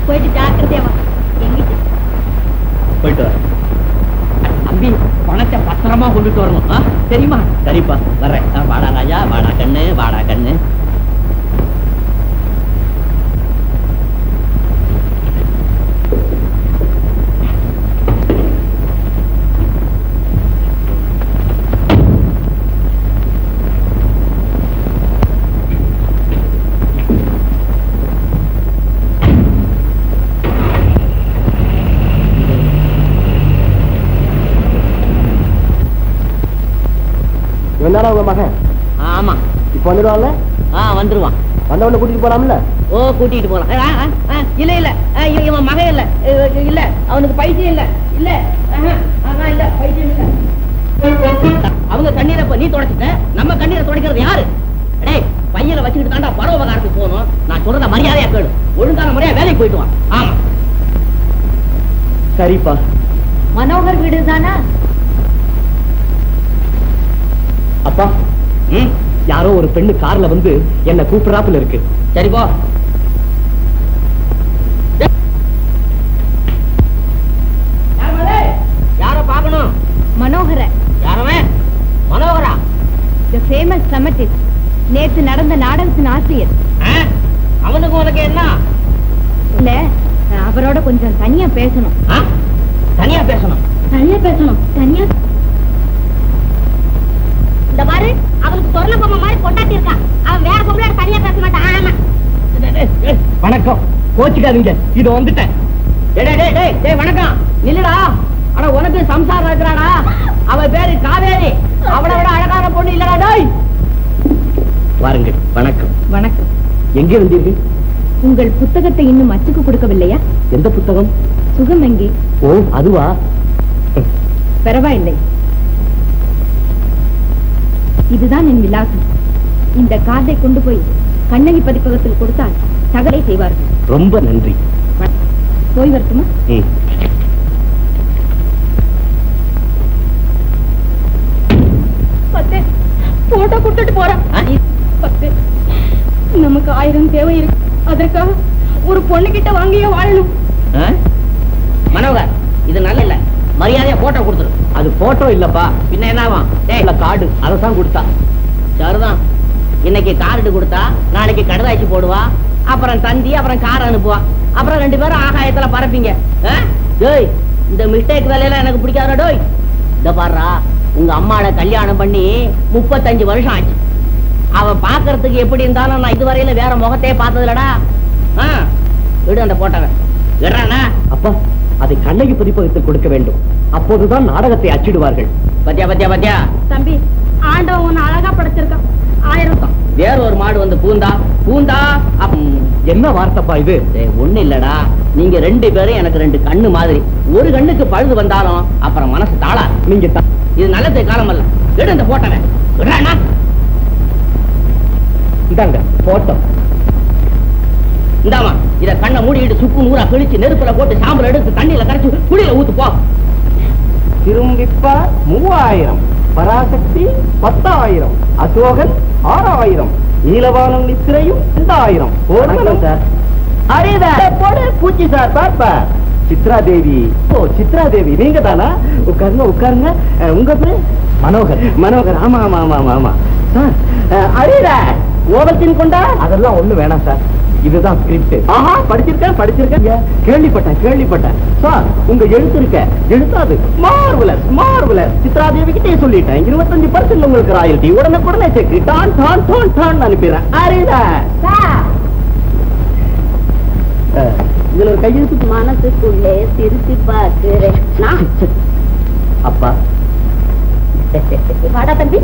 போயிட்டு ஜாக்கிரதையா வா. எங்கிட்ட போயிட்டு வர தம்பி, பணத்தை பத்திரமா கொண்டுட்டு வரணும். தெரியுமா? சரிப்பா, வர்றேன். வாடா ராஜா, வாடா கண்ணு, வாடா கண்ணு. இவன்தானா உங்க மகன்? ஆமா. இப்ப வந்துடுவான்ல? வந்துருவான். வந்தவன கூட்டிட்டு போலாம்ல? ஓ, கூட்டிட்டு போலாம். இல்ல இல்ல, இவன் மகன் இல்ல. இல்ல, அவனுக்கு பைத்தியம் இல்ல. இல்ல இல்ல, பைத்தியம் இல்ல. அவங்க கண்ணீரை நீ தொடச்சிட்ட, நம்ம கண்ணீரை துடைக்கிறது யாரு? டேய், பையனை வச்சுக்கிட்டு தாண்டா பரோபகாரத்துக்கு போகணும். நான் சொல்றத மரியாதையா கேடு. ஒழுங்கான முறையா வேலைக்கு போயிட்டு வான். ஆமா. சரிப்பா. மனோகர் வீடு தானா? அப்பா, யாரோ ஒரு பெண்ணு கார்ல வந்து என்ன கூப்பிடறாப்புல இருக்கு. சரி போ. யார பாக்கணும்? மனோகர. யாரவே? மனோகரா? The famous dramatist. நேத்து நடந்த நாடகத்தின் ஆசிரியர். அவனுக்கு உனக்கு என்ன? இல்ல, அவரோட கொஞ்சம் தனியா பேசணும். தனியா பேசணும்? தனியா பேசணும். தனியா இந்த மாதிரி அவனுக்கு சொர்ண பொம்மை மாதிரி கொண்டாட்டி இருக்கான். அவன் வேற பொம்பளை தனியா பேச மாட்டான். ஆமா. வணக்கம், கோச்சுக்காதீங்க, இது வந்துட்டேன். வணக்கம். நில்லுடா. ஆனா உனக்கு சம்சாரம் இருக்கிறாடா. அவ பேரு காவேரி. அவளை விட அழகான பொண்ணு இல்லடா. டேய் வாருங்கள். வணக்கம். வணக்கம். எங்கே வந்தீர்கள்? உங்கள் புத்தகத்தை இன்னும் அச்சுக்கு கொடுக்கவில்லையா? எந்த புத்தகம்? சுகம் எங்கே? ஓ, அதுவா? பரவாயில்லை. இதுதான் என் விலாசம். இந்த கார்டை கொண்டு போய் கண்ணகி பதிப்பகத்தில் கொடுத்தால் தகவலை செய்வார்கள். ரொம்ப நன்றி. போய் வரட்டுமா? போட்டோ கொடுத்துட்டு போறான். நமக்கு 1000 தேவை இருக்கு. அதற்காக ஒரு பொண்ணு கிட்ட வாங்கியே வாழணும். மனோகர், இது நல்ல இல்ல. மரியாதையா போட்டோ கொடுத்துரு. அது போட்டோ இல்லப்பா, பின்ன என்ன? கார்டு. அதைத்தான் கொடுத்தா. சரிதான். இன்னைக்கு கார்டு கொடுத்தா நாளைக்கு கடுதாச்சி போடுவா, அப்புறம் தந்தி, அப்புறம் கார் அனுப்புவா, அப்புறம் 2 பேரும் ஆகாயத்துல பறப்பீங்க. டேய், இந்த மிஸ்டேக் வேலையெல்லாம் எனக்கு பிடிக்காத. டோய், இந்த பாடுறா, உங்க அம்மாட கல்யாணம் பண்ணி 35 வருஷம் ஆச்சு. அவ பாக்குறதுக்கு எப்படி இருந்தாலும் நான் இதுவரையில வேற முகத்தையே பார்த்ததுலடா. விடு அந்த போட்டவன். விடுறானா? அப்பா, அதை கண்ணகி பதிப்பகத்தில் கொடுக்க வேண்டும். அப்போதுதான் நாடகத்தை அச்சிடுவார்கள். பத்தியா பத்தியா பத்தியா? தம்பி, ஆண்டவன் உன்னை அழகா படைச்சிருக்கான். 1000 வேற ஒரு மாடு வந்து பூந்தா பூந்தா. என்ன வார்த்தைப்பா இது? ஒண்ணு இல்லடா, நீங்க 2 பேரும் எனக்கு 2 கண்ணு மாதிரி. ஒரு கண்ணுக்கு பழுது வந்தாலும் அப்புறம் மனசு தாளா. நீங்க இது நல்லது காலம் அல்ல. விடு அந்த போட்டவன். விடுறானா? இந்தாங்க போட்டோ. இந்தாமா, இத கண்ணை மூடிட்டு சுக்கு நூறா கிழிச்சு நெருப்புல போட்டு சாம்பல் எடுத்து தண்ணியில கரைச்சு குடியில ஊத்து போ. திரும்பிப்பா 3000, பராசக்தி 10,000, அசோகன் 6,000, நீலவானம் நித்திரையும் 2,000. சார். போடு பூச்சி சார். பாப்பா சித்ரா தேவி. ஓ, சித்ரா தேவி நீங்க தானா? உட்காருங்க உட்காருங்க. உங்க பேரு? மனோகர். மனோகர். ஆமா ஆமா ஆமா ஆமா ஆமா சார். அரியடா, ஓவல்தின் கொண்டா? அதெல்லாம் ஒண்ணு வேணாம் சார், இதுதான் ஸ்கிரிப்ட். ஆஹா, படிச்சிருக்கேன். கேள்விப்பட்டேன் சார். உங்க எழுத்து இருக்க எழுத்தாது மார்வலஸ் மார்வலஸ். சித்ராதேவி கிட்டே சொல்லிட்டேன். 25% உங்களுக்கு ராயல்டி. உடனே செக் டான் டான் டான் டான் அனுப்பிடுறேன். அரேடா இதுல ஒரு கையெழுத்து. மனசுக்குள்ளே திருத்தி பார்க்கிறேன். அப்பா வாடா தம்பி.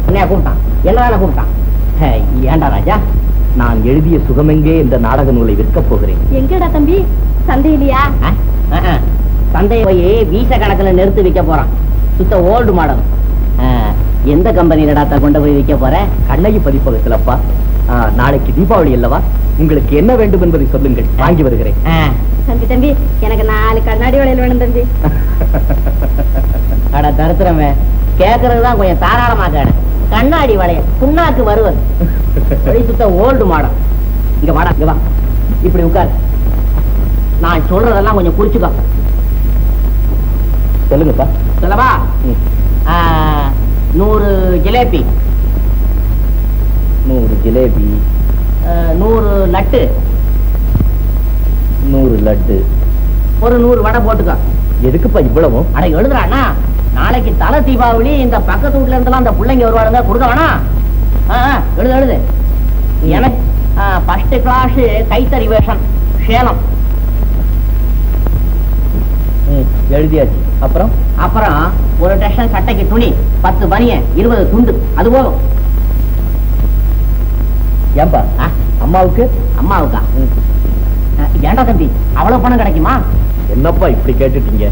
என்ன கூப்பிட்டான்? என்ன கூப்பிட்டான்? ஏண்டா ராஜா, நான் எழுதிய சுகமெங்கே இந்த நாடக நூலை விற்க போகிறேன். எங்கடா தம்பி? சந்தையிலையா? சந்தையை போய் வீச கணக்குல நிறுத்தி வைக்க போறான். சுத்த ஓல்டு மாடல். எந்த கம்பெனியிலடா கொண்டு போய் வைக்க போற? கண்ணகி பதிப்பகத்திலப்பா. நாளைக்கு தீபாவளி அல்லவா, உங்களுக்கு என்ன வேண்டும் என்பதை சொல்லுங்கள், வாங்கி வருகிறேன். தம்பி, எனக்கு 4 கண்ணாடி வளையல் வேணும் தம்பி. அட தருத்திரமே, கேக்குறதுதான் கொஞ்சம் தாராளமா கேடு. கண்ணாடி வளையல் புண்ணாக்கு வருவது. சுத்த ஓல்டு மாடல். இங்க வாடா, இங்க வா. இப்படி உட்காரு. நான் சொல்றதெல்லாம் கொஞ்சம் குறிச்சுக்கோ. சொல்லுங்கப்பா. சொல்லவா? 100 ஜிலேபி, 100 ஜிலேபி, 100 லட்டு, 100 லட்டு, ஒரு 100 வடை போட்டுக்கோ. எதுக்குப்பா இவ்வளவும்? அட எழுதுறானா, நாளைக்கு தலை தீபாவளி, இந்த பக்கத்து வீட்டுல இருந்தெல்லாம் அந்த பிள்ளைங்க வருவாருங்க, கொடுக்க வேணா? எழுது எழுது. எனக்கு ஃபர்ஸ்ட் கிளாஸ் கைத்தறி வேஷம் சேலம். எழுதியாச்சு. அப்புறம் அப்புறம் ஒரு டெஷன் சட்டைக்கு துணி, 10 பனியன், 20 துண்டு, அது போதும். ஏன்பா அம்மாவுக்கு? அம்மாவுக்கா? ஏண்டா தம்பி, அவ்வளவு பணம் கிடைக்குமா? என்னப்பா இப்படி கேட்டுட்டீங்க?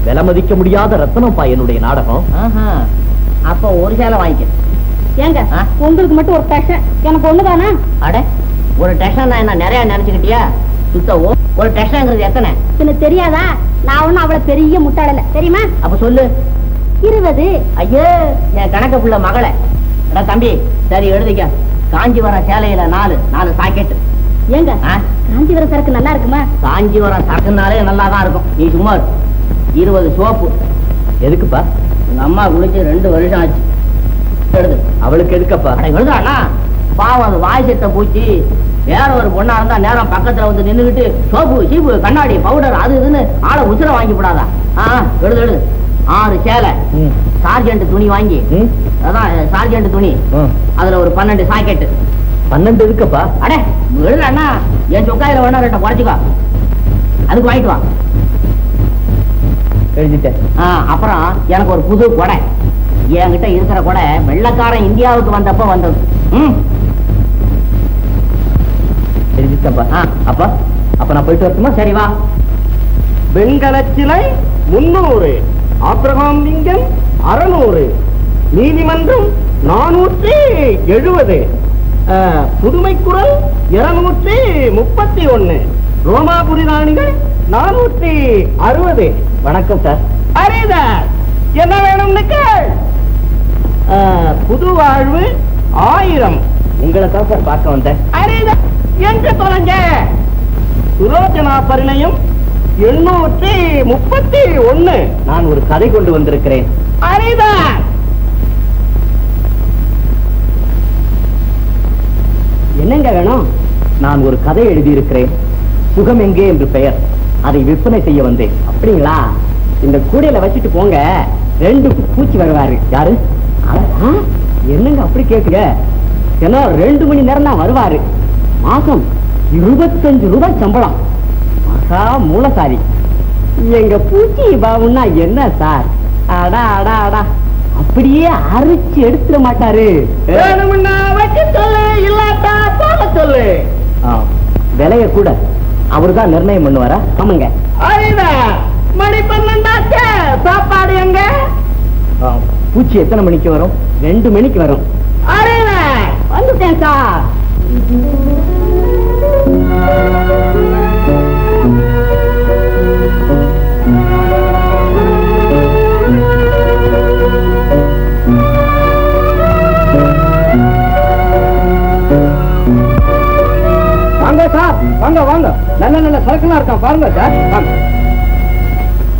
விலை மதிக்க முடியாத ரத்தனப்பா என்னுடைய நாடகம். அப்ப ஒரு சேலை வாங்கிக்க. ஏங்க உங்களுக்கு மட்டும் ஒரு டெஷன், எனக்கு ஒண்ணுதானா? அட, ஒரு டெஷன் என்ன நிறைய நினைச்சுக்கிட்டியா? சுத்தவோ ஒரு டெஷன்ங்கிறது எத்தனை? எனக்கு தெரியாதா? நான் ஒண்ணும் அவ்வளவு பெரிய முட்டாளல, தெரியுமா? அப்ப சொல்லு. 20. ஐயோ, என் கணக்க புள்ள மகளே. அட தம்பி, சரி எழுதிக்க. காஞ்சிபுரம் சேலையில 4 சாக்கெட்டு. ஏங்க காஞ்சிபுரம் சரக்கு நல்லா இருக்குமா? காஞ்சிபுரம் சரக்குனாலே நல்லாதான் இருக்கும். நீ சும்மா 20 சோப்பு. எதுக்குப்பா? உங்க அம்மா குளிச்சு 2 வருஷம் ஆச்சு. எழுது. அவளுக்கு எதுக்கப்பா? எழுதாண்ணா, பாவம் அது வாய்ச்சத்தை பூச்சி வேற ஒரு பொண்ணா இருந்தா நேரம் பக்கத்துல வந்து நின்னுகிட்டு சோப்பு சீப்பு கண்ணாடி பவுடர் அது இதுன்னு ஆளை உசுர வாங்கி போடாதா? எழுது எழுது. 6 சேலை, சார்ஜென்ட் துணி வாங்கி, அதான் சார்ஜென்ட் துணி, அதுல ஒரு 12 சாக்கெட்டு. 12 எதுக்கப்பா? அட எழுதுண்ணா, என் சொக்காயில வேணா 2 குறைச்சிக்கோ, அதுக்கு வாங்கிட்டு வா. எழுதிட்டேன். அப்புறம் எனக்கு ஒரு புது கொடை. என்கிட்ட இருக்கிற கொடை வெள்ளக்காரன் இந்தியாவுக்கு வந்தப்ப வந்தது. எழுதிட்டேன்ப்பா. அப்ப நான் போயிட்டு வரட்டுமா? சரி வா. வெண்கல சிலை 300, ஆப்ரஹாம் லிங்கன் 600, நீதிமன்றம் 470, புதுமை குரல் 231, ரோமாபுரி ராணிகள் 460. வணக்கம் சார். அரேதார், என்ன வேணும்? புது வாழ்வு 1000. உங்களை தான் சார் பார்க்க வந்தேன். அரேதார், எங்க தொலைஞ்ச? சுலோச்சனா பரிணயம் 831. நான் ஒரு கதை கொண்டு வந்திருக்கிறேன். அரேதார், என்னங்க வேணும்? நான் ஒரு கதை எழுதியிருக்கிறேன். சுகம் எங்கே என்று பெயர். அதை விற்பனை செய்ய வந்தேன். அப்படிங்களா? இந்த கூடையில வச்சுட்டு போங்க, 2 பூச்சி வருவாரு. யாரு? என்னங்க அப்படி கேக்குங்க? ஏன்னா 2 மணி நேரம் தான் வருவாரு. மாசம் 25 ரூபாய் சம்பளம். மகா மூலசாரி. எங்க பூச்சி பாவுன்னா என்ன சார்? அடா அடா அடா, அப்படியே அரைச்சு எடுத்துட மாட்டாரு. சொல்லு. விலைய கூட அவர்தான் நிர்ணயம் பண்ணுவாரா? ஆமாங்க. மணி 12 சாப்பாடு எங்க? பூச்சி எத்தனை மணிக்கு வரும்? 2 மணிக்கு வரும். வந்துட்டேன் சார். வாங்க சார், வாங்க வாங்க. நல்ல நல்ல சரக்குலாம் இருக்கா பாருங்க சார். வாங்க.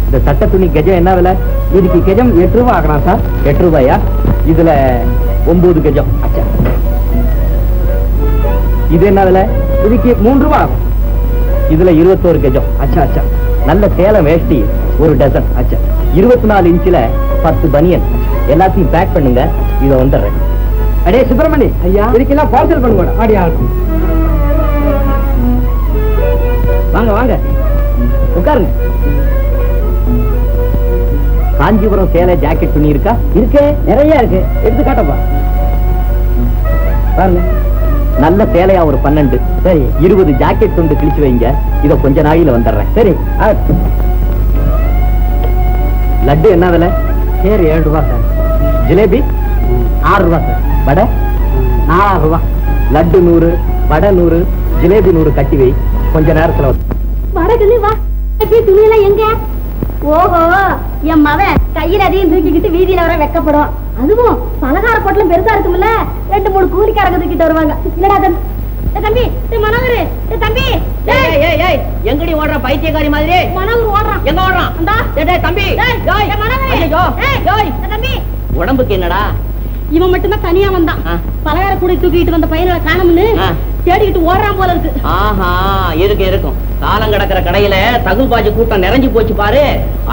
இந்த சட்டை துணி கெஜம் என்ன விலை? இதுக்கு கெஜம் 8 ரூபாய் ஆகலாம் சார். 8 ரூபாயா? இதுல 9 கெஜம். அச்சா. இது என்ன விலை? இதுக்கு 3 ரூபாய் ஆகும். இதுல 21 கெஜம். அச்சா அச்சா. நல்ல சேலம் வேஷ்டி 1 டசன். அச்சா. 24 இன்ச்சில 10 பனியன். எல்லாத்தையும் பேக் பண்ணுங்க, இத வந்துடுறேன். அடே சுப்பிரமணி ஐயா, இதுக்கெல்லாம் பார்சல் பண்ணுங்க. ஆடியா வாங்க வாங்க, உட்காருங்க. காஞ்சிபுரம் சேலை ஜாக்கெட் துணி இருக்கா? இருக்கு, நிறைய இருக்கு. எடுத்து காட்டப்பா. பாருங்க, நல்ல சேலையா ஒரு 12. சரி, 20 ஜாக்கெட் துண்டு கிழிச்சு வைங்க. இத கொஞ்ச நாளையில வந்துடுறேன். சரி. லட்டு என்ன விலை? சரி, 7 ரூபாய் சார். ஜிலேபி 6 ரூபாய் சார். வடை 4 ரூபாய். லட்டு 100, வடை 100, ஜிலேபி 100 கட்டி வை. கொஞ்ச நேரத்துல வா. துணியெல்லாம் எங்க? ஓஹோ, என் மவன் கையில் அதையும் தூக்கிக்கிட்டு வீதியில வர வெக்கப்படும். அதுவும் பலகார பொட்டலும் பெருசா இருக்கும்ல, 2 3 கூலிக்காரங்க தூக்கிட்டு வருவாங்க. இல்லடா தம்பி மனோகர் தம்பி எங்கடி ஓடுற பைத்தியக்காரி மாதிரி? மனோகர் ஓடுறான். எங்க ஓடுறான்? தம்பி தம்பி உடம்புக்கு என்னடா? இவன் மட்டும்தான் தனியா வந்தான். பலகார கூட தூக்கிட்டு வந்த பையனை காணும்னு தேடிக்கிட்டு ஓடுறான் போல இருக்கு. ஆஹா, இருக்கும். காலம் கிடக்கிற கடையில தகுபாஜி கூட்டம் நிறைஞ்சு போச்சு பாரு.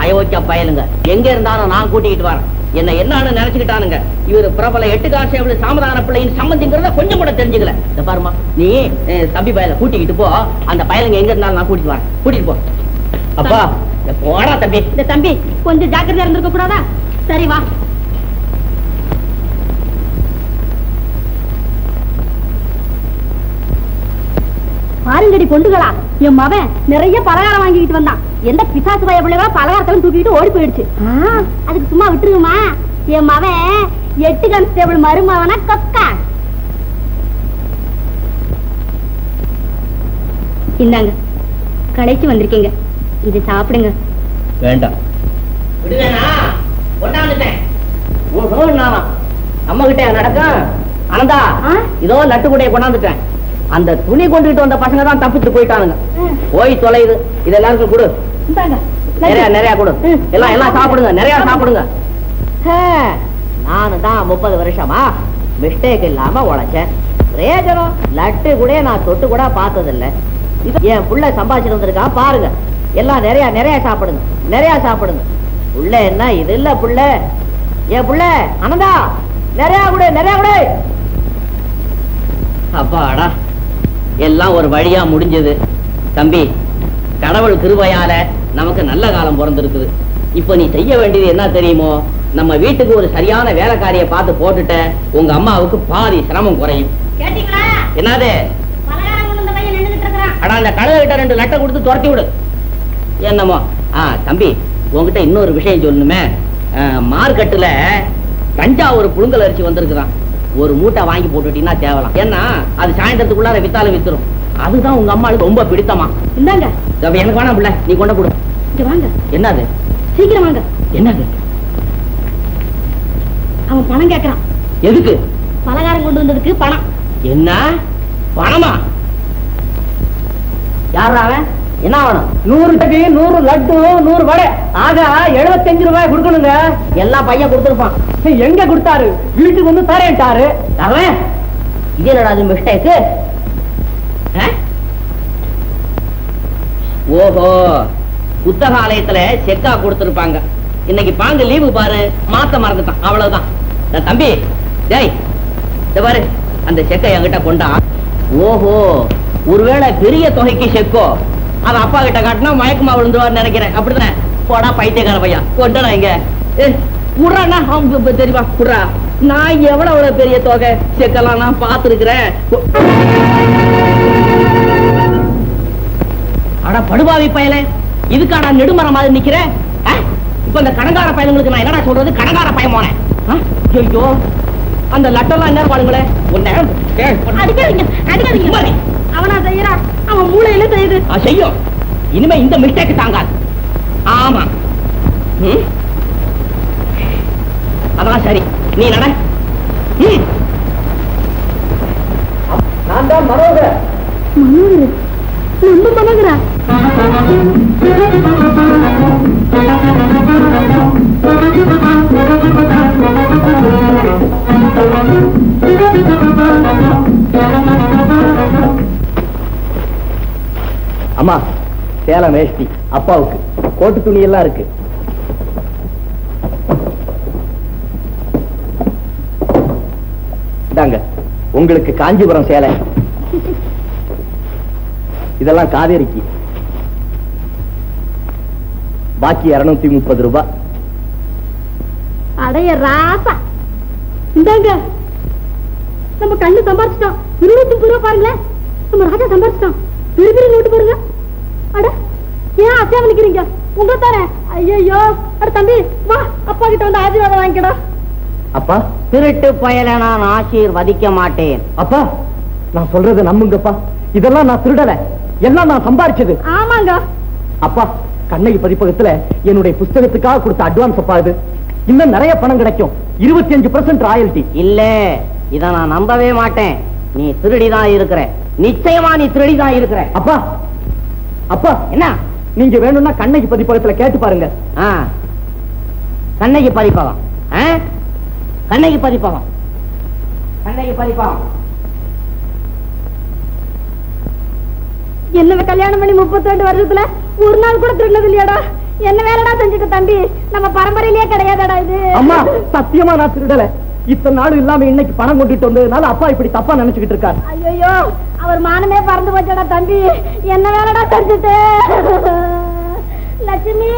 அயோக்கிய பயலுங்க, எங்க இருந்தாலும் நான் கூட்டிக்கிட்டு வரேன். என்னன்னு நினைச்சுக்கிட்டானுங்க. இவரு பிரபல 8 காசு சாமதான பிள்ளையின் சம்பந்திங்கிறத கொஞ்சம் கூட தெரிஞ்சுக்கல. இந்த பாருமா, நீ தம்பி பயல கூட்டிக்கிட்டு போ. அந்த பயலுங்க எங்க இருந்தாலும் நான் கூட்டிட்டு வரேன். கூட்டிட்டு போ. அப்பா போடா தம்பி. இந்த தம்பி கொஞ்சம் ஜாக்கிரதையா இருந்திருக்க கூடாதா? சரி வா. பாருங்கடி பொண்டுகளா, என் மவன் நிறைய பலகாரம் வாங்கிட்டு வந்தான். எந்த பிசாசு பய பிள்ளைகளா பலகாரத்தெல்லாம் தூக்கிட்டு ஓடி போயிடுச்சு. அதுக்கு சும்மா விட்டுருங்கம்மா. என் மவன் 8 கான்ஸ்டேபிள் மருமவனா கொக்கா. இந்தாங்க, கடைக்கு வந்திருக்கீங்க, இது சாப்பிடுங்க. வேண்டாம், அம்மா கிட்ட நடக்கும். அனந்தா, இதோ லட்டு கூடைய கொண்டாந்துட்டேன். அந்த துணி கொண்டுகிட்டு வந்த பசங்க தான் தப்பிச்சு போயிட்டானுங்க. போய் தொலைது. இது எல்லாருக்கும் கொடு. நிறைய கொடு. எல்லாம் சாப்பிடுங்க, நிறைய சாப்பிடுங்க. நானு தான் 30 வருஷமா மிஸ்டேக் இல்லாம உழைச்சேன். பிரயோஜனம் லட்டு கூட நான் தொட்டு கூட பார்த்ததில்லை. என் புள்ள சம்பாதிச்சுட்டு வந்திருக்கா பாருங்க. எல்லாம் நிறைய சாப்பிடுங்க, நிறைய சாப்பிடுங்க. புள்ள என்ன இது இல்ல புள்ள, என் புள்ள அனந்தா, நிறைய கூட. அப்பாடா, எல்லாம் ஒரு வழியா முடிஞ்சது. தம்பி, கடவுள் கிருபையால நமக்கு நல்ல காலம் பிறந்திருக்குது. இப்ப நீ செய்ய வேண்டியது என்ன தெரியுமோ? நம்ம வீட்டுக்கு ஒரு சரியான வேலைக்காரியை பார்த்து போட்டுட்ட உங்க அம்மாவுக்கு பாதி சிரமம் குறையும். என்னது? அந்த கழுதை கிட்ட 2 லட்டை கொடுத்து துரத்தி விடு. என்னமோ தம்பி, உங்ககிட்ட இன்னொரு விஷயம் சொல்லணுமே. மார்க்கெட்டுல தஞ்சாவூர் புழுங்கல் அரிசி வந்திருக்குதான். ஒரு மூட்டை வாங்கி போட்டுட்டீங்கன்னா தேவலாம். ஏன்னா அது சாயந்தரத்துக்குள்ளார வித்தாலும் வித்துரும். அதுதான் உங்க அம்மாவுக்கு ரொம்ப பிடித்தமா. இந்தாங்க. எனக்கு வேணாம் பிள்ளை, நீ கொண்டு கொடு. வாங்க. என்னது? சீக்கிரம் வாங்க. என்னது? அவன் பணம் கேட்கறான். எதுக்கு? பலகாரம் கொண்டு வந்ததுக்கு பணம். என்ன பணமா? யாரா அவன்? என்ன வேணும்? 100 டக்கு, 100 லட்டு, 100 வடை, ஆக 75 ரூபாய் கொடுக்கணுங்க. எல்லாம் பையன் கொடுத்துருப்பான். எங்க கொடுத்தாரு? வீட்டுக்கு வந்து தரேன்ட்டாரு. அவன் இது என்னடா அது மிஸ்டேக்கு? ஓஹோ, புத்தகாலயத்துல செக்கா கொடுத்திருப்பாங்க. இன்னைக்கு பாங்க லீவு பாரு, மாத்த மறந்துட்டான். அவ்வளவுதான். தம்பி, டேய் பாரு, அந்த செக்கை என்கிட்ட கொண்டா. ஓஹோ, ஒருவேளை பெரிய தொகைக்கு செக்கோ. அது அப்பா கிட்ட காட்டினா மயக்கமா விழுந்துருவார் நினைக்கிறேன். அப்படித்தானே? போடா பைத்தியக்கார பையா, கொண்டா இங்க. குடுறாண்ணா, தெரியுமா? குடுறா. நான் எவ்வளவு பெரிய தொகை செக்கெல்லாம் நான் பார்த்திருக்கிறேன். ஆனா படுபாவி பயல, இதுக்கான நெடுமரம் மாதிரி நிக்கிற. இப்ப இந்த கடங்கார பயலுங்களுக்கு நான் என்னடா சொல்றது? கடங்கார பயமோனே. ஐயோ, அந்த லட்டெல்லாம் என்ன பாருங்களேன். அடிக்காதீங்க. அவனா செய்யறான், அவன் மூளையில செய்யுது. செய்யும். இனிமே இந்த மிஸ்டேக் தாங்காது. ஆமா, அதான் சரி. நீ நட. நான் தான் மனோகர். நம்ம மனோகரா? அம்மா, சேலம் வேஷ்டி அப்பாவுக்கு, கோட்டு துணி எல்லாம் இருக்கு. இதாங்க உங்களுக்கு காஞ்சிபுரம் சேலை. இதெல்லாம் காவேரிக்கு. பாக்கி 230 ரூபாய். அடைய ராசா, இந்தாங்க. நம்ம கண்ணு சம்பாரிச்சிட்டோம். 230 ரூபாய் பாருங்களேன். நம்ம ராஜா சம்பாரிச்சிட்டோம். பெரிய நோட்டு பாருங்க. அட, ஏன் அத்தியாவ நிக்கிறீங்க? உங்க தானே. ஐயோ, அட தம்பி வா, அப்பா கிட்ட வந்து ஆசீர்வாதம் வாங்கிக்கடா. அப்பா, திருட்டு பயல நான் ஆசீர்வதிக்க மாட்டேன். அப்பா, நான் சொல்றது நம்புங்கப்பா. இதெல்லாம் நான் திருடல, எல்லாம் நான் சம்பாரிச்சது. ஆமாங்க. அப்பா, கண்ணகி பதிப்பகத்துல என்னுடைய புஸ்தகத்துக்காக கொடுத்த அட்வான்ஸ் அப்பா இது. இன்னும் நிறைய பணம் கிடைக்கும். 25% ராயல்டி. இல்ல, இத நான் நம்பவே மாட்டேன். நீ திருடிதான் இருக்கிற. நிச்சயமா நீ திருடிதான் இருக்கிற. அப்பா அப்பா என்ன? நீங்க வேணும்னா கண்ணகி பதிப்பகத்துல கேட்டு பாருங்க. கண்ணகி பதிப்பகம், கண்ணகி பதிப்பகம், கண்ணகி பதிப்பகம். என்ன கல்யாணம் பண்ணி 32 வருஷத்துல ஒரு நாள் கூட திருடது இல்லையாடா? என்ன வேலைடா செஞ்சுட்டு தம்பி? நம்ம பரம்பரையிலேயே கிடையாதடா இது. அம்மா சத்தியமா நான் திருடல. இத்தனை நாள் இல்லாம இன்னைக்கு பணம் கொண்டுட்டு வந்ததுனால அப்பா இப்படி தப்பா நினைச்சுக்கிட்டு இருக்காரு. ஐயோ, அவர் மானமே பறந்து போச்சடா தம்பி. என்ன வேலைடா செஞ்சுட்டு? லட்சுமி,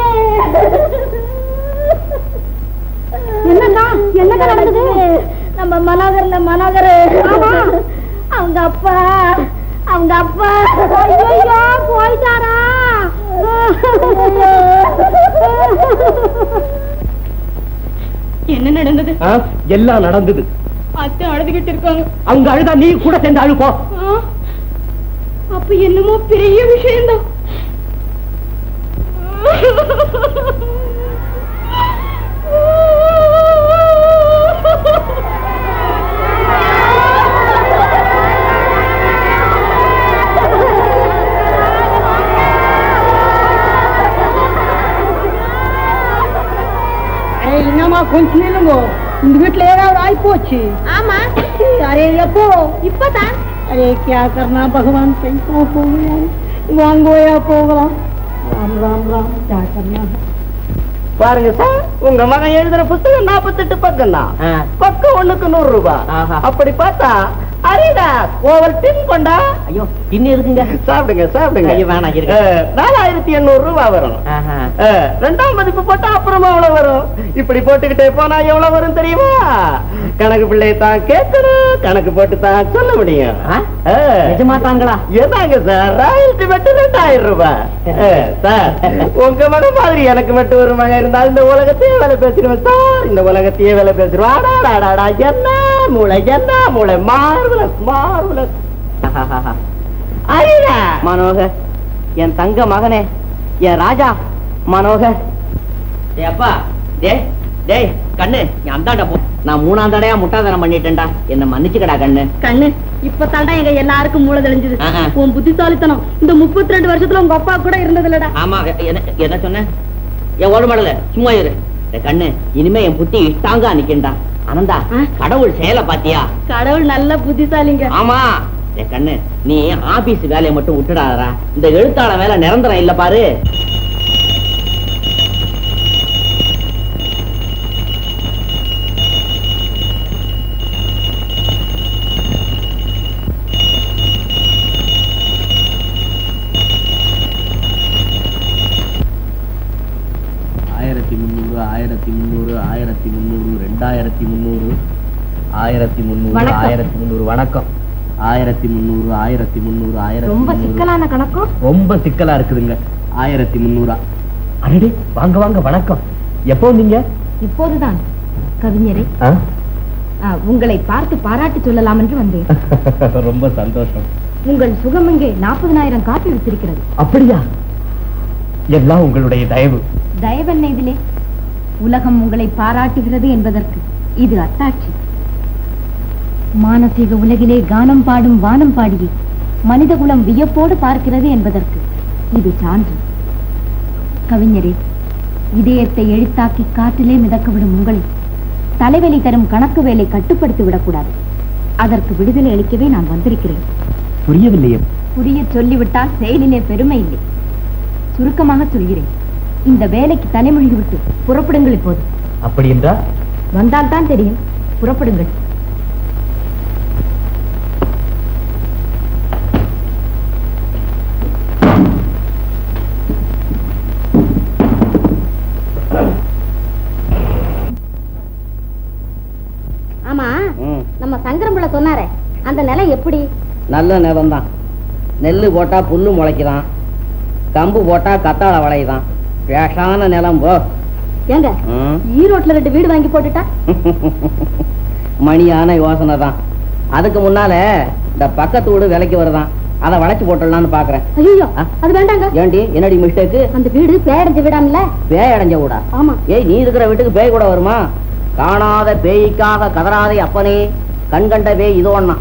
என்னக்கா என்னக்கா நடந்தது? நம்ம மனோகர் அவங்க அப்பா ஐயோ போயிட்டாரா? என்ன நடந்தது? எல்லாம் நடந்தது. அத்தை அழுதுகிட்டு இருக்காங்க. அவங்க அழுதா நீ கூட சேர்ந்து அழுப்போ. அப்ப என்னமோ பெரிய விஷயம்தான். என்னமா கொஞ்சம் இல்லைங்க, இந்த வீட்டுல ஏதாவது ஆயி போச்சு. ஆமா. அரே எப்போ? இப்பதான். அரே क्या करना भगवान सही को हो गया, வாங்கோயா போகலாம். ராம் ராம் ராம் क्या करना. பாருங்க சார், உங்க மகன் எழுதுற புத்தகம் 48 பக்கம் தான். பக்கம் 1க்கு 100 ரூபாய். அப்படி பார்த்தா அரிடா ஓவர் டின் கொண்டா. ஐயோ, இன்னும் இருக்குங்க. சாப்பிடுங்க சாப்பிடுங்க. ஐயோ வேணாம், இருக்கு. 4800 ரூபாய் வரும். ரெண்டாம் மதிப்பு போட்டா அப்புறமா எவ்வளவு வரும்? இப்படி போட்டுக்கிட்டே போனா எவ்வளவு வரும் தெரியுமா? கணக்கு பிள்ளை தான் கேட்கணும், கணக்கு போட்டு தான் சொல்ல முடியும். நிஜமா தாங்களா? ஏதாங்க சார், ராயல்டி மட்டும் 2000 ரூபாய். சார், உங்க மகன் மாதிரி எனக்கு மட்டும் ஒரு மகன் இருந்தா இந்த உலகத்தையே வேலை பேசிடுவேன் சார். இந்த உலகத்தையே வேலை பேசிடுவாடா. என்ன மூளை மார்வலஸ். மனோகர், என் தங்க மகனே, என் ராஜா மனோகர். அப்பா, டேய் கண்ணு, அந்தாண்ட போ. நான் 3ஆம் தடையா முட்டாதனம் பண்ணிட்டேன்டா, என்ன மன்னிச்சுக்கடா கண்ணு. கண்ணு, இப்பதான்டா எங்க எல்லாருக்கும் மூளை தெளிஞ்சது. உன் புத்திசாலித்தனம் இந்த 32 வருஷத்துல உங்க அப்பா கூட இருந்தது இல்லடா. ஆமா, என்ன சொன்ன? என் ஓடு மாடல சும்மா இரு. கண்ணு, இனிமே என் புத்தி இஷ்டாங்க நிக்கண்டா. ஆனந்தா, கடவுள் செயலை பாத்தியா? கடவுள் நல்ல புத்திசாலிங்க. ஆமா. கண்ணு, நீ ஆபீஸ் வேலையை மட்டும் விட்டுடாதா. இந்த எழுத்தாள வேலை நிரந்தரம் இல்ல பாரு. வணக்கம். 1300 ரொம்ப சிக்கலான கணக்கும். ரொம்ப சிக்கலா இருக்குதுங்க. 1300. அடடே, வாங்க வாங்க, வணக்கம். எப்போ நீங்க? இப்போதுதான் கவிஞரே, உங்களை பார்த்து பாராட்டி சொல்லலாம் என்று வந்தேன். ரொம்ப சந்தோஷம். உங்கள் சுகம் இங்கே 40,000 காப்பி வித்திருக்கிறது. அப்படியா? எல்லாம் உங்களுடைய தயவு. தயவென்ன இதிலே? உலகம் உங்களை பாராட்டுகிறது என்பதற்கு இது அத்தாட்சி. மானசீக உலகிலே கானம் பாடும் வானம் பாடியே மனிதகுலம் வியப்போடு பார்க்கிறது என்பதற்கு இது சான்று. கவிஞரே, இதயத்தை எழுத்தாக்கி காற்றிலே மிதக்கவிடும் உங்களை தலைவலி தரும் கணக்கு வேலை கட்டுப்படுத்தி விடக்கூடாது. அதற்கு விடுதலை அளிக்கவே நான் வந்திருக்கிறேன். புரியவில்லையே. புரிய சொல்லிவிட்டால் செயலிலே பெருமை இல்லை. சுருக்கமாக சொல்கிறேன். இந்த வேலைக்கு தலைமொழி விட்டு புறப்படுங்கள். இப்போது அப்படி என்றால் வந்தால்தான் தெரியும். புறப்படுங்கள். ஆமா, நம்ம சங்கரம்பிள்ளை சொன்னாரே, அந்த நிலம் எப்படி? நல்ல நிலம் தான். நெல்லு போட்டா புல்லு முளைக்குதான், கம்பு போட்டா கத்தாழ வளையுதான். பேஷான நிலம் போ. ஏங்க, ஈரோட்ல 2 வீடு வாங்கி போட்டுட்டா? மணியான யோசனை தான். அதுக்கு முன்னால இந்த பக்கத்து வீடு விலைக்கு வருதான், அதை வளைச்சு போட்டுடலான்னு பாக்குறேன். ஐயோ, அது வேண்டாங்க. ஏண்டி, என்னடி மிஸ்டேக்கு? அந்த வீடு பேயடைஞ்ச வீடாம்ல. பேயடைஞ்ச வீடா? ஆமா. ஏய், நீ இருக்கிற வீட்டுக்கு பேய் கூட வருமா? காணாத பேய்க்காக கதறாதே அப்பனே, கண்கண்ட பேய் இது ஒண்ணா.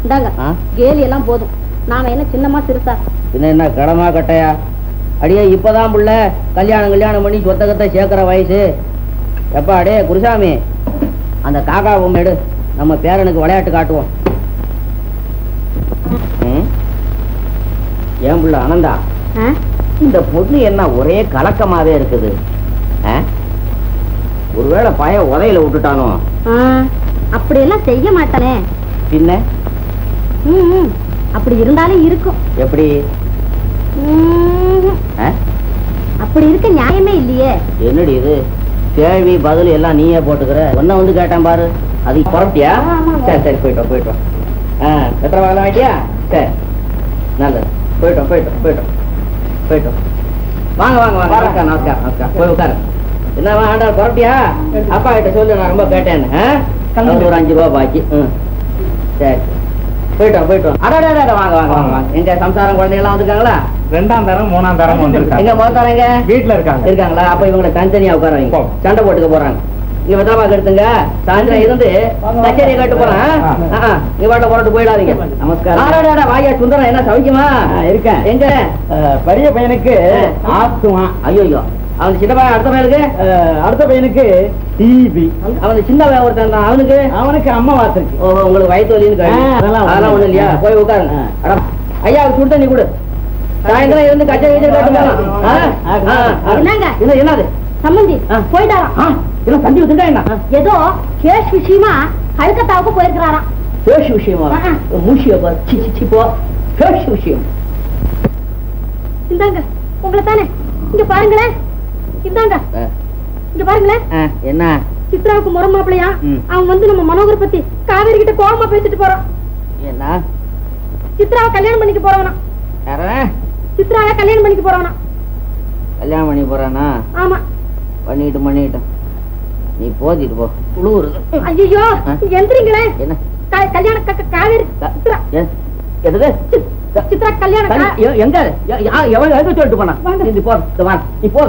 இந்தாங்க, கேலி எல்லாம் போதும். நாம என்ன சின்னமா சிறுசா? பின்ன என்ன கடமா கட்டையா? அடியே இப்பதான் புள்ள கல்யாணம் பண்ணி சொத்தகத்தை சேர்க்கிற வயசு. எப்பா அடே குருசாமி, அந்த காக்கா பொம்மை எடு, நம்ம பேரனுக்கு விளையாட்டு காட்டுவோம். ஏன் புள்ள ஆனந்தா, இந்த பொண்ணு என்ன ஒரே கலக்கமாவே இருக்குது? ஒருவேளை பையன் உதையில விட்டுட்டானோ? அப்படியெல்லாம் செய்ய மாட்டானே. பின்ன அப்படி இருந்தாலும் இருக்கும். எப்படி? அப்படி இருக்க நியாயமே இல்லையே. என்னடி இது கேள்வி பதில் எல்லாம் நீயே போட்டுக்கிற? ஒன்ன வந்து கேட்டான் பாரு, அது புறப்பட்டியா? சரி சரி போயிட்டோம் போயிட்டோம். எத்தனை வேலை ஆயிட்டியா? சரி நல்லது, போயிட்டோம் போயிட்டோம் போயிட்டோம் போயிட்டோம். வாங்க வாங்க வாங்க, நமஸ்காரம் நமஸ்காரம் நமஸ்காரம். போய் உட்காரு. என்னவா ஆண்டா புறப்பட்டியா? அப்பா கிட்ட சொல்லு, நான் ரொம்ப கேட்டேன்னு. ஒரு 5 ரூபா பாக்கி. சரி போயிட்டோம் போயிட்டோம். அடாடா வாங்க வாங்க வாங்க வாங்க. எங்க சம்சாரம் குழந்தைகள்லாம் வந்துருக்காங்களா? 2ஆம் தரம் 3ஆம் தரம் வந்திருக்காங்க. எங்க முதல்ல வீட்டுல இருக்காங்களா? அப்ப இவங்களை தனித்தனியா உட்கார வைங்க, சண்டை போட்டுக்க போறாங்க. நீங்க பத்திரமா எடுத்துங்க. சாயந்தரம் இருந்து கச்சேரியை கட்டு போறேன். நீ பாட்ட போட்டு போயிடாதீங்க. நமஸ்காரம். வாயா சுந்தரம், என்ன சௌக்கியமா இருக்கேன்? எங்க பெரிய பையனுக்கு ஆத்துமா. ஐயோ, அவன் சின்ன பையன் அடுத்த பையனுக்கு டிபி. அவன் சின்ன பையன் ஒருத்தன் தான், அவனுக்கு அம்மா வாத்திருக்கு. ஓஹோ, உங்களுக்கு வயிற்று வலின்னு அதெல்லாம் ஒண்ணு இல்லையா? போய் உட்காருங்க. ஐயா சுடு தண்ணி கொடு. சாயந்தரம் இருந்து கச்சேரி கட்டு போலாம். என்னது சம்பந்தி போயிட்டாராம். இதெல்லாம் தந்தி வந்துட்டா என்ன? ஏதோ கேஷ் விஷயமா கல்கத்தாவுக்கு போயிருக்கிறாராம். கேஷ் விஷயமா? மூஷியப்பா போ. கேஷ் விஷயம். இந்தாங்க உங்களை தானே. இங்க பாருங்களேன். இந்தாங்க இங்க பாருங்களேன். என்ன? சித்ராவுக்கு முறை மாப்பிளையா? அவன் வந்து நம்ம மனோகர் பத்தி காவேரி கிட்ட கோவமா பேசிட்டு போறான். என்ன? சித்ராவை கல்யாணம் பண்ணிக்க போறவனா? சித்ராவை கல்யாணம் பண்ணிக்க போறவனா? கல்யாணம் பண்ணி போறானா? ஆமா. பண்ணிட்டு நீ போதிட்டு போ. குளூர். ஐயோ எந்திரிங்களே. என்ன கல்யாண காவேரி எது சித்ரா கல்யாணம் எங்க எவன் சொல்லிட்டு போனா? நீ போ.